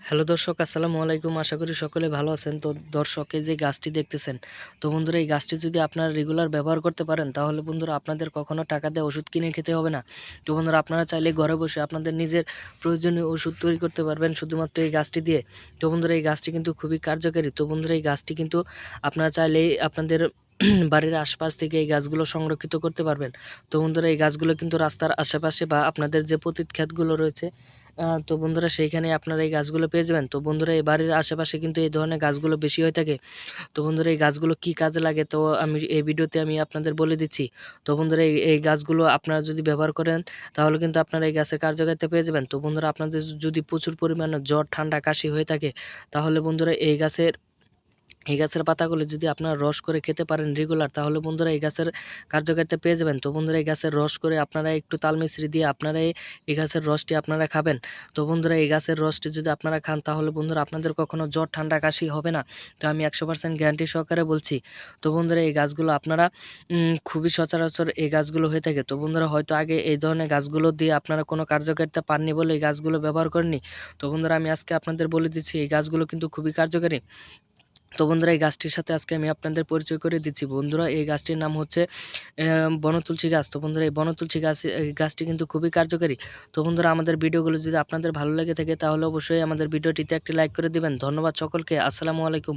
Hello দর্শক, আসসালামু আলাইকুম। আশা করি সকলে ভালো আছেন। তো দর্শক, এই যে গাছটি দেখতেছেন, তো বন্ধুরা এই গাছটি যদি আপনারা রেগুলার ব্যবহার করতে পারেন, তাহলে বন্ধুরা আপনাদের কখনো টাকা দিয়ে ওষুধ কিনে খেতে হবে না। তো বন্ধুরা আপনারা চাইলে ঘরে বসে আপনাদের নিজের প্রয়োজনীয় ওষুধ তৈরি করতে পারবেন শুধুমাত্র এই গাছটি দিয়ে। তো বন্ধুরা এই গাছটি কিন্তু খুবই কার্যকারী। তো বন্ধুরা এই গাছটি কিন্তু আপনারা চাইলেই আপনাদের বাড়ির আশপাশ থেকে এই গাছগুলো সংরক্ষিত করতে পারবেন। তো বন্ধুরা এই গাছগুলো কিন্তু রাস্তার আশেপাশে বা আপনাদের যে পতিত ক্ষেতগুলো রয়েছে, তো বন্ধুরা সেইখানে আপনারা এই গাছগুলো পেয়ে যাবেন। তো বন্ধুরা এই বাড়ির আশেপাশে কিন্তু এই ধরনের গাছগুলো বেশি হয়ে থাকে। তো বন্ধুরা এই গাছগুলো কি কাজে লাগে, তো আমি এই ভিডিওতে আপনাদের বলে দিচ্ছি। তো বন্ধুরা এই গাছগুলো আপনারা যদি ব্যবহার করেন, তাহলে কিন্তু আপনারা এই গাছের কার্যকারিতা পেয়ে যাবেন। তো বন্ধুরা আপনাদের যদি প্রচুর পরিমাণে জ্বর, ঠান্ডা, কাশি হয়ে থাকে, তাহলে বন্ধুরা এই গাছের পাতাগুলো যদি আপনারা রস করে খেতে পারেন রেগুলার, তাহলে বন্ধুরা এই গাছের কার্যকারিতা পেয়ে যাবেন। তো বন্ধুরা এই গাছের রস করে আপনারা একটু তাল মিছরি দিয়ে আপনারা এই গাছের রসটি আপনারা খাবেন। তো বন্ধুরা এই গাছের রসটি যদি আপনারা খান, তাহলে বন্ধুরা আপনাদের কখনো জ্বর, ঠান্ডা, কাশি হবে না। তো আমি 100% গ্যারান্টি সহকারে বলছি। তো বন্ধুরা এই গাছগুলো আপনারা খুবই সচরাচর এই গাছগুলো হয়ে থাকে। তো বন্ধুরা হয়তো আগে এই ধরনের গাছগুলো দিয়ে আপনারা কোনো কার্যকারিতা পাননি বলে এই গাছগুলো ব্যবহার করেননি। তো বন্ধুরা আমি আজকে আপনাদের বলে দিচ্ছি, এই গাছগুলো কিন্তু খুবই কার্যকারী। তো বন্ধুরা এই গাছটির সাথে আজকে আমি আপনাদের পরিচয় করে দিচ্ছি। বন্ধুরা এই গাছটির নাম হচ্ছে বনতুলসী গাছ। তো বন্ধুরা এই বনতুলসী গাছটি কিন্তু খুবই কার্যকারী। তো বন্ধুরা আমাদের ভিডিওগুলো যদি আপনাদের ভালো লেগে থাকে, তাহলে অবশ্যই আমাদের ভিডিওটিতে একটি লাইক করে দিবেন। ধন্যবাদ সকলকে। আসসালামু আলাইকুম।